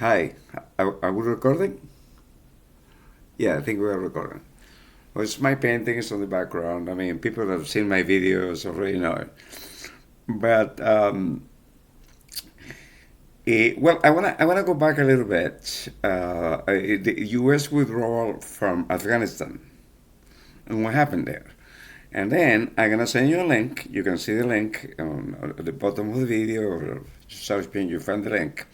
Hi, are we recording? Yeah, I think we are recording. Well, it's my paintings on the background. I mean, people that have seen my videos already know it. But I wanna go back a little bit. The U.S. withdrawal from Afghanistan and what happened there. And then I'm gonna send you a link. You can see the link at the bottom of the video, or search pin. You find the link.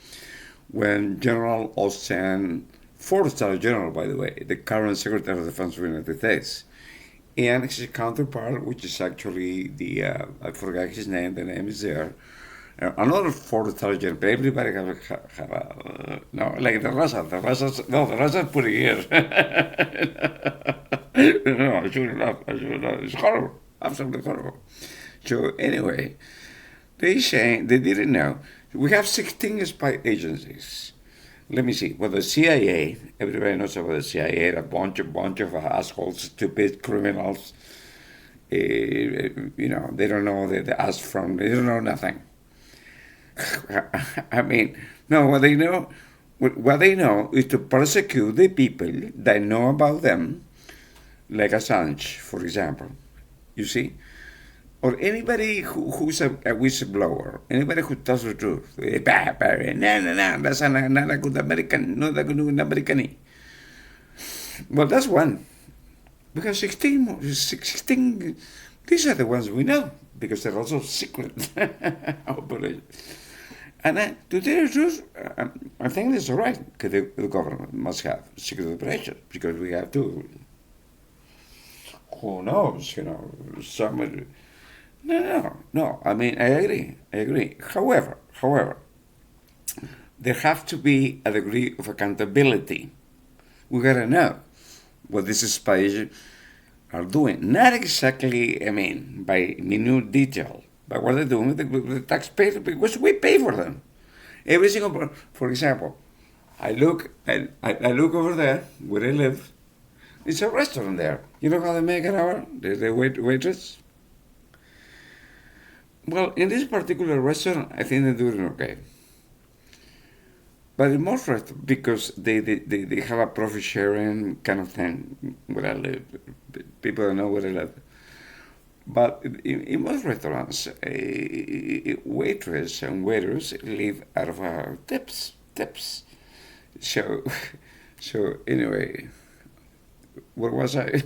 When General Austin, four-star general, by the way, the current Secretary of Defense of the United States, and his counterpart, which is actually I forgot his name. The name is there. Another four-star general. Everybody have a no, like the Russians. The Russians put it here. No, I shouldn't laugh. I shouldn't laugh. It's horrible. Absolutely horrible. So anyway, they say they didn't know. We have 16 spy agencies. Let me see. Well, the CIA, everybody knows about the CIA, a bunch of assholes, stupid criminals. They don't know the us from, they don't know nothing. I mean, no, what they know is to persecute the people that know about them, like Assange, for example. You see? Or anybody who's a whistleblower, anybody who tells the truth. No, that's not a good American, not a good American. Well, that's one. Because 16, these are the ones we know, because they're also secret operations. And to tell you the truth, I think that's all right, because the government must have secret operations, because we have to. Who knows, somebody. No. I mean, I agree. However, there have to be a degree of accountability. We gotta know what these spies are doing. Not exactly, I mean, by minute detail, but what they're doing with the taxpayers, because we pay for them. Every single, for example, I look over there where I live. It's a restaurant there. You know how they make an hour? The waitress. Well, in this particular restaurant, I think they're doing okay. But in most restaurants, because they have a profit sharing kind of thing where I live, people don't know where I live. But in most restaurants, waitress and waiters live out of tips. So, so anyway, where was I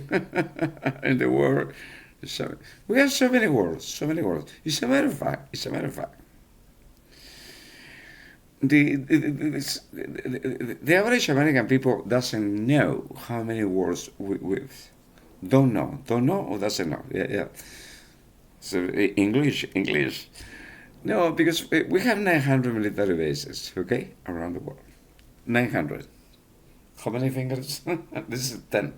in the world? So we have so many words. It's a matter of fact. The average American people doesn't know how many words with. Don't know, or doesn't know. Yeah. So English. No, because we have 900 military bases, okay, around the world. 900. How many fingers? This is 10.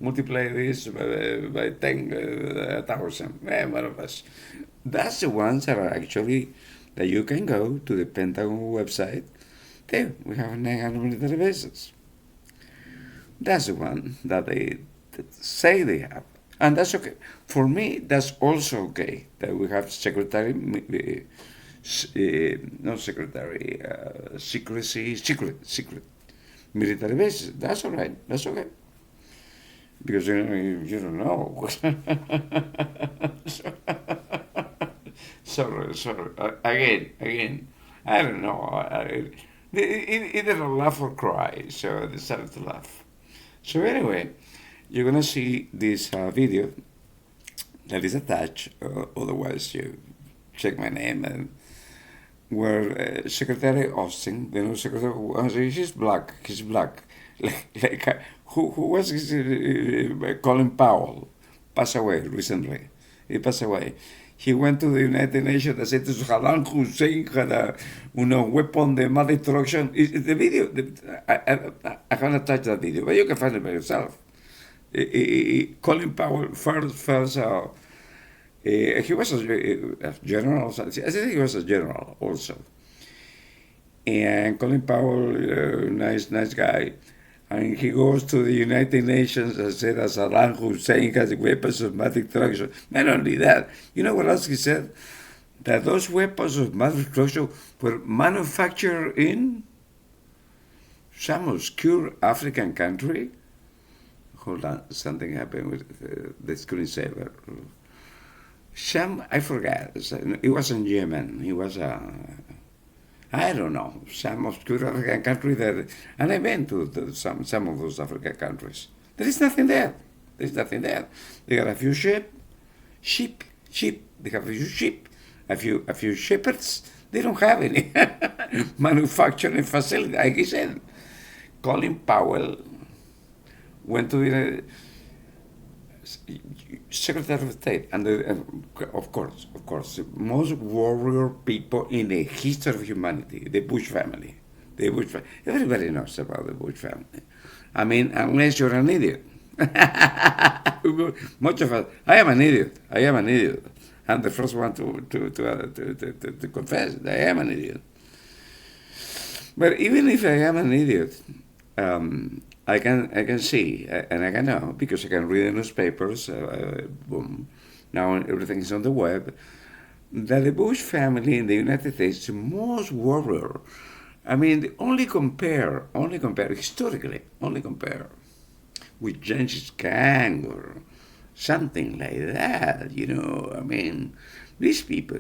Multiply this by 10,000. One of us. That's the ones that are actually that you can go to the Pentagon website. There, we have 900 military bases. That's the one that they say they have. And that's okay. For me, that's also okay that we have not secretary, secret military bases. That's all right. That's okay. Because you don't know. Sorry. Again. I don't know. Either a laugh or cry. So I decided to laugh. So anyway, you're gonna see this video that is attached. Otherwise, you check my name and where Secretary Austin, the new Secretary, he's black. He's black. Who was his, Colin Powell? Passed away recently. He passed away. He went to the United Nations and said Saddam Hussein had a weapon of mass destruction. The video, I haven't touched that video, but you can find it by yourself. Colin Powell first he was a general. I think he was a general also. And Colin Powell, nice guy. And he goes to the United Nations and said that Saddam Hussein has weapons of mass destruction. Not only that, you know what else he said? That those weapons of mass destruction were manufactured in some obscure African country. Hold on, something happened with the screensaver. Some, I forgot. It wasn't Yemen. It was I don't know, some obscure African country that, and I've been to some of those African countries. There is nothing there. There's nothing there. They got a few sheep. They have a few sheep, a few shepherds. They don't have any manufacturing facility. Like I said, Colin Powell went to the Secretary of State, and of course, the most warrior people in the history of humanity, the Bush family. Everybody knows about the Bush family. I mean, unless you're an idiot. Much of us, I am an idiot. I'm the first one to confess that I am an idiot. But even if I am an idiot, I can see and I can know because I can read the newspapers. Boom, now everything is on the web. That the Bush family in the United States is the most warrior. I mean, only compare historically, with Genghis Khan or something like that. I mean, these people,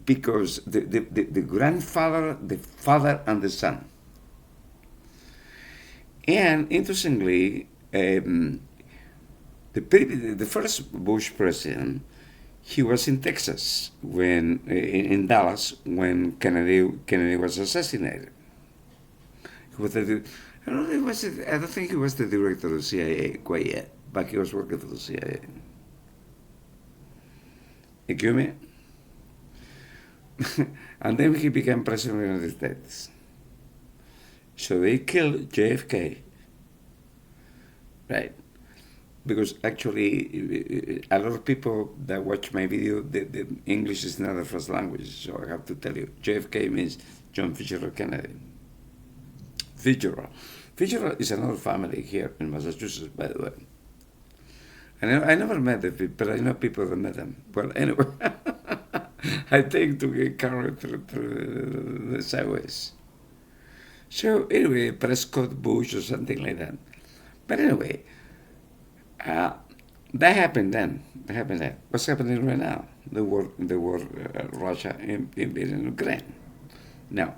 because the grandfather, the father, and the son. And interestingly, the first Bush president, he was in Texas in Dallas when Kennedy was assassinated. He was I don't think he was the director of the CIA quite yet, but he was working for the CIA. Excuse me? And then he became president of the United States. So they killed JFK, right? Because actually, a lot of people that watch my video, the English is not their first language, so I have to tell you, JFK means John Fitzgerald Kennedy. Fitzgerald is another family here in Massachusetts, by the way. I never met the people, but I know people that met them. Well, anyway, I think to get carried through the sideways. So anyway, Prescott Bush or something like that. But anyway, that happened then. What's happening right now? The war, Russia invading Ukraine. Now,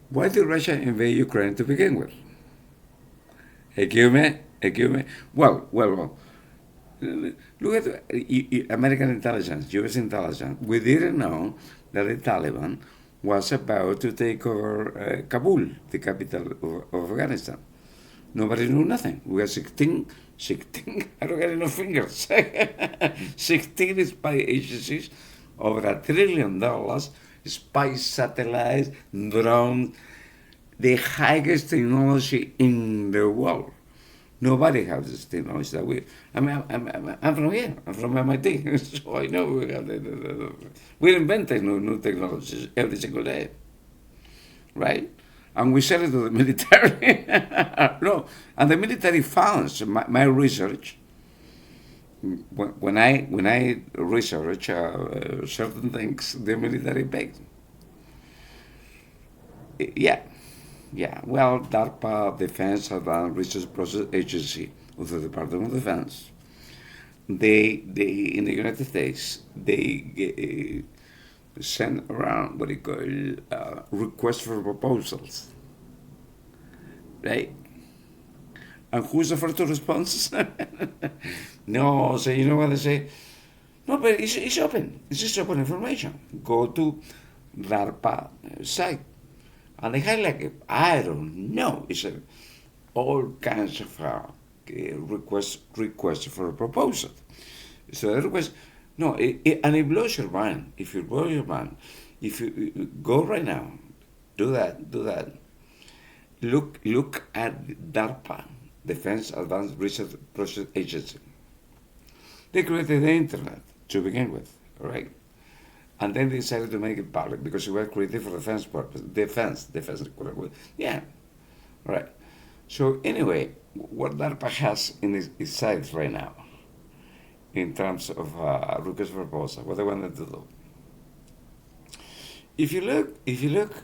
why did Russia invade Ukraine to begin with? Excuse me. Well. Look at American intelligence, U.S. intelligence. We didn't know that the Taliban was about to take over Kabul, the capital of Afghanistan. Nobody knew nothing. We had 16, I don't got enough fingers, 16 spy agencies, over $1 trillion, spy satellites, drones, the highest technology in the world. Nobody has this technology that we. I'm from here. I'm from MIT, so I know we invent new technologies every single day, right? And we sell it to the military. No, and the military funds my research. When I research certain things, the military pays. Yeah. Well, DARPA, Defense Advanced Research Process Agency of the Department of Defense, they in the United States, they send around what they call requests for proposals, right? And who's the first to respond? No, so you know what they say? No, but it's open. It's just open information. Go to DARPA site. And they highlight, I don't know, it's all kinds of requests for a proposal. So the request, no, and it blows your mind. If you blow your mind, if you go right now, do that. Look at DARPA, Defense Advanced Research Process Agency. They created the internet to begin with, all right? And then they decided to make it public because it was created for defense purpose. Defense. Yeah, right. So anyway, what DARPA has in its sights right now, in terms of request for proposal, what they wanted to do. If you look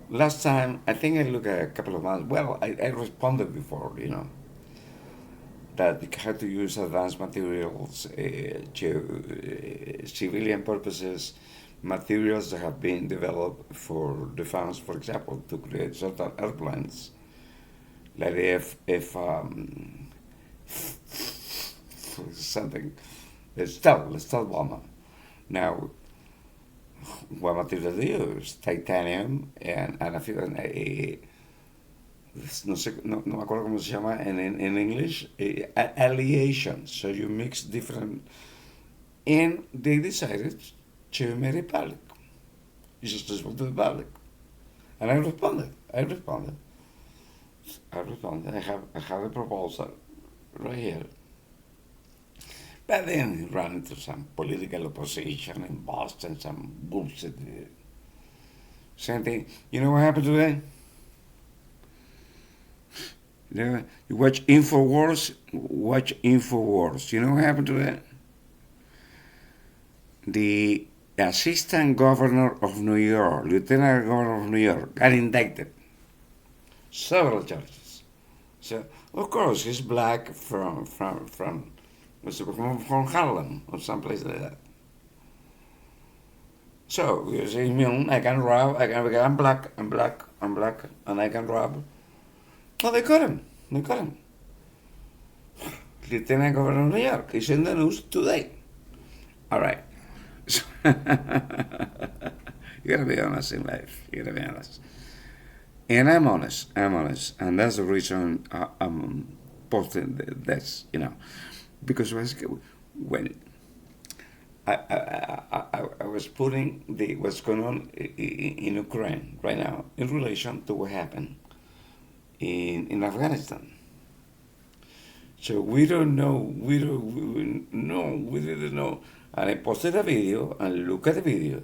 last time, I think I looked at a couple of months. Well, I responded before, that we had to use advanced materials to civilian purposes, materials that have been developed for defense, for example, to create certain airplanes, like the something, the stealth bomber. Now, what material they use? Titanium and I feel no sé, no me acuerdo cómo se llama en English, alliation. So you mix different, and they decided to make it public. You just respond to the public. And I responded. I have a proposal right here. But then he ran into some political opposition in Boston, some bullshit. Same thing. You know what happened today? You watch InfoWars? Watch InfoWars. You know what happened today? The assistant governor of New York, lieutenant governor of New York, got indicted. Several charges. So, of course, he's black from Harlem or someplace like that. So you say, I can rob, I'm black, and I can rob. No, they got him. Lieutenant Governor of New York. It's in the news today. All right. You gotta be honest in life. You gotta be honest. And I'm honest, and that's the reason I'm posting this, because when I was putting what's going on in Ukraine right now in relation to what happened in Afghanistan. So we didn't know. And I posted a video and look at the video.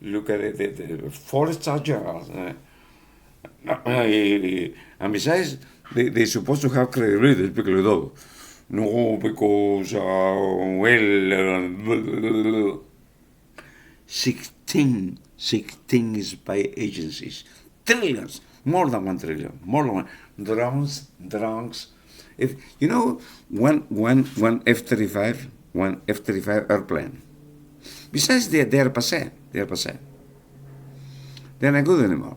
Look at the four-star generals. And besides, they're supposed to have credibility, because though. No, because, 16 spy agencies, trillions, more than 1 trillion, more than one, drones. If you know, one F-35 airplane. Besides, they're passé. They're not good anymore.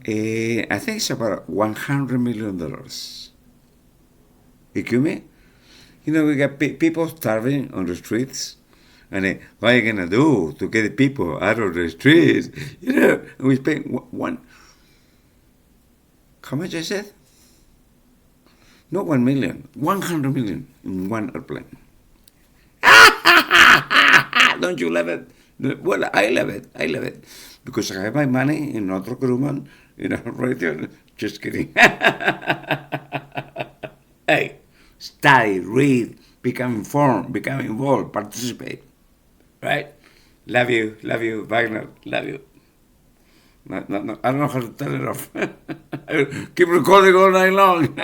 I think it's about $100 million. You me? We got people starving on the streets, and what are you gonna do to get the people out of the streets? We spend one. How much I said? Not 1 million, 100 million in one airplane. Don't you love it? Well, I love it because I have my money in Northrop Grumman, right there. Just kidding. Hey, study, read, become informed, become involved, participate. Right? Love you, Wagner. Love you. No, I don't know how to turn it off. Keep recording all night long.